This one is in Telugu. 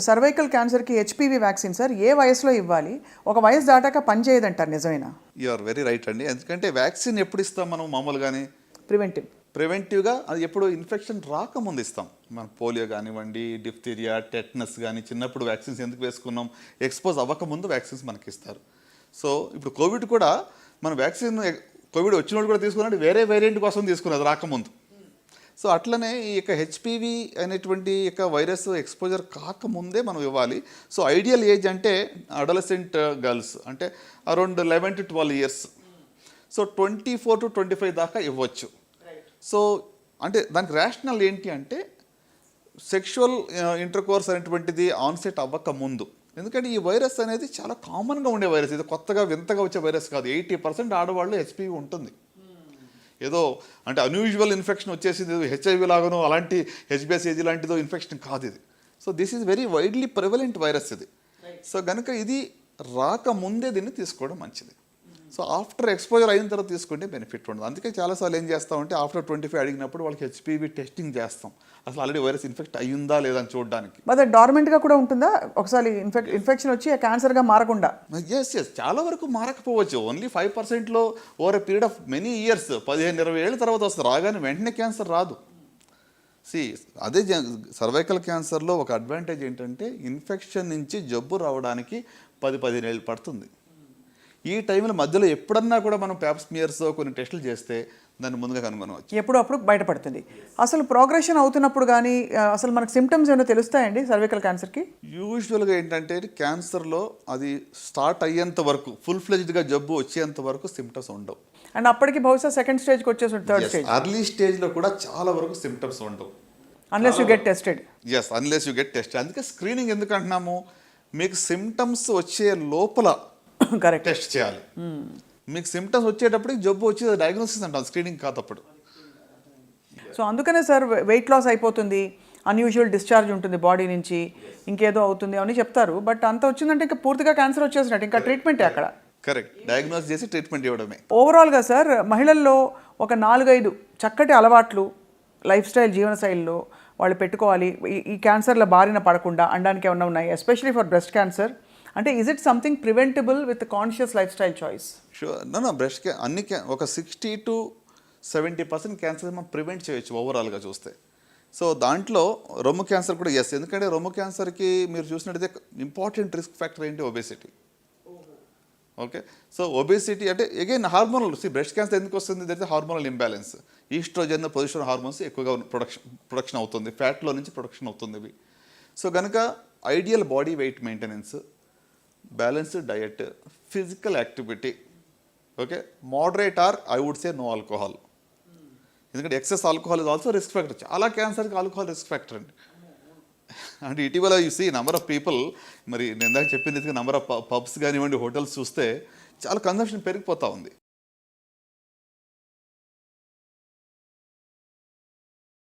సర్వైకల్ క్యాన్సర్కి హెచ్పివి వ్యాక్సిన్ సార్ ఏ వయసులో ఇవ్వాలి? ఒక వయసు దాటాక పనిచేయదంటారు, నిజమేనా? యు ఆర్ వెరీ రైట్ అండి. ఎందుకంటే వ్యాక్సిన్ ఎప్పుడు ఇస్తాం మనం మామూలుగానే? ప్రివెంటివ్గా అది ఎప్పుడు ఇన్ఫెక్షన్ రాకముందు ఇస్తాం. మన పోలియో కానివ్వండి, డిఫ్తీరియా, టెట్నస్ కానీ చిన్నప్పుడు వ్యాక్సిన్స్ ఎందుకు వేసుకున్నాం? ఎక్స్పోజ్ అవ్వకముందు వ్యాక్సిన్స్ మనకి ఇస్తారు. సో ఇప్పుడు కోవిడ్ కూడా మన వ్యాక్సిన్ కోవిడ్ వచ్చిన వాళ్ళు కూడా తీసుకున్నట్టు వేరే వేరియంట్ కోసం తీసుకున్నది రాకముందు. సో అట్లనే ఈ యొక్క హెచ్పివి అనేటువంటి యొక్క వైరస్ ఎక్స్పోజర్ కాకముందే మనం ఇవ్వాలి. సో ఐడియల్ ఏజ్ అంటే అడలసెంట్ గర్ల్స్ అంటే around 11 to 12 years. So 24 to 25 దాకా ఇవ్వచ్చు. సో అంటే దానికి రేషనల్ ఏంటి అంటే సెక్షువల్ ఇంటర్కోర్స్ అనేటువంటిది ఆన్సెట్ అవ్వక ముందు. ఎందుకంటే ఈ వైరస్ అనేది చాలా కామన్గా ఉండే వైరస్, ఇది కొత్తగా వింతగా వచ్చే వైరస్ కాదు. 80% ఆడవాళ్ళు హెచ్పివి ఉంటుంది. ఏదో అంటే అన్యూజువల్ ఇన్ఫెక్షన్ వచ్చేసింది హెచ్ఐవి లాగానో అలాంటి హెచ్బిఎస్ఏజీ లాంటిదో ఇన్ఫెక్షన్ కాదు ఇది. So this is very widely prevalent virus ఇది. సో కనుక ఇది రాకముందే దీన్ని తీసుకోవడం మంచిది. సో ఆఫ్టర్ ఎక్స్పోజర్ అయిన తర్వాత తీసుకుంటే బెనిఫిట్ ఉండదు. అందుకే చాలాసార్లు ఏం చేస్తామంటే ఆఫ్టర్ 25 అడిగినప్పుడు వాళ్ళకి హెచ్పివి టెస్టింగ్ చేస్తాం, అసలు ఆల్రెడీ వైరస్ ఇన్ఫెక్ట్ అయ్యిందా లేదా అని చూడడానికి. మరి డార్మెంట్గా కూడా ఉంటుందా? ఒకసారి ఇన్ఫెక్షన్ వచ్చి క్యాన్సర్గా మారకుండా? ఎస్ చాలా వరకు మారకపోవచ్చు. ఓన్లీ 5%లో over a period of many years 15-20 ఏళ్ళ తర్వాత వస్తుంది. రాగానే వెంటనే క్యాన్సర్ రాదు. అదే సర్వైకల్ క్యాన్సర్లో ఒక అడ్వాంటేజ్ ఏంటంటే ఇన్ఫెక్షన్ నుంచి జబ్బు రావడానికి 10-15 ఏళ్ళు పడుతుంది. ఈ టైంలో మధ్యలో ఎప్పుడన్నా కూడా మనం ప్యాప్ స్మియర్స్ కొన్ని టెస్టులు చేస్తే దాన్ని ముందుగా కనుగొనవచ్చు. ఎప్పుడప్పుడు బయటపడుతుంది. అసలు ప్రోగ్రెషన్ అవుతున్నప్పుడు కానీ అసలు మనకు సిమ్టమ్స్ ఏమైనా తెలుస్తాయండి సర్వైకల్ క్యాన్సర్కి? యూజువల్గా ఏంటంటే క్యాన్సర్లో అది స్టార్ట్ అయ్యేంత వరకు ఫుల్ ఫ్లెజ్డ్గా జబ్బు వచ్చేంత వరకు సిమ్టమ్స్ ఉండవు. అండ్ అప్పటికి బహుశా సెకండ్ స్టేజ్కి వచ్చేసి థర్డ్ స్టేజ్, అర్లీ స్టేజ్లో కూడా చాలా వరకు సిమ్టమ్స్ ఉండవు. Unless you get tested. Unless you get tested. అందుకే స్క్రీనింగ్ ఎందుకు అంటున్నాము? మీకు సిమ్టమ్స్ వచ్చే లోపల కరెక్ట్ టెస్ట్ చేయాలి. మీకు సిమ్టమ్స్ వచ్చేటప్పటికి జబ్బు వచ్చి డయాగ్నోసిస్ అంటాం, స్క్రీనింగ్ కాదప్పుడు. సో అందుకనే సార్ వెయిట్ లాస్ అయిపోతుంది, అన్యూజువల్ డిశ్చార్జ్ ఉంటుంది బాడీ నుంచి, ఇంకేదో అవుతుంది అని చెప్తారు. బట్ అంత వచ్చిందంటే ఇంకా పూర్తిగా క్యాన్సర్ వచ్చేసినట్టు, ఇంకా ట్రీట్మెంటే అక్కడ. కరెక్ట్, డయాగ్నోస్ చేసి ట్రీట్మెంట్ ఇవ్వడమే. ఓవరాల్గా సార్ మహిళల్లో ఒక 4-5 చక్కటి అలవాట్లు లైఫ్ స్టైల్ జీవనశైలిలో వాళ్ళు పెట్టుకోవాలి ఈ క్యాన్సర్ల బారిన పడకుండా అనడానికి ఏమన్నా ఉన్నాయి, ఎస్పెషలీ ఫర్ బ్రెస్ట్ క్యాన్సర్? అంటే is it something preventable with conscious life style choice? Sure. Breast అన్ని ఒక 60 to 70% క్యాన్సర్ మనం ప్రివెంట్ చేయొచ్చు ఓవరాల్గా చూస్తే. సో దాంట్లో రొమ్ము క్యాన్సర్ కూడా ఎందుకంటే రొమ్ము క్యాన్సర్కి మీరు చూసినట్టయితే ఇంపార్టెంట్ రిస్క్ ఫ్యాక్టర్ ఏంటి? ఒబేసిటీ. ఓకే, సో ఒబేసిటీ అంటే అగైన్ హార్మోనల్. బ్రెస్ట్ క్యాన్సర్ ఎందుకు వస్తుంది? అయితే hormonal imbalance. Estrogen position hormones ఎక్కువగా ప్రొడక్షన్ అవుతుంది, ఫ్యాట్లో నుంచి ప్రొడక్షన్ అవుతుంది ఇవి. సో కనుక ideal body weight maintenance, balanced diet, physical activity, okay, moderate or I would say no alcohol. ఎందుకంటే excess alcohol is also risk factor. చాలా క్యాన్సర్కి ఆల్కహాల్ రిస్క్ ఫ్యాక్టర్ అండి. అంటే ఇటీవల you see number of people, మరి నేను ఇందాక చెప్పింది నెంబర్ ఆఫ్ పబ్స్ కానివ్వండి, హోటల్స్ చూస్తే చాలా కన్సంప్షన్ పెరిగిపోతూ ఉంది.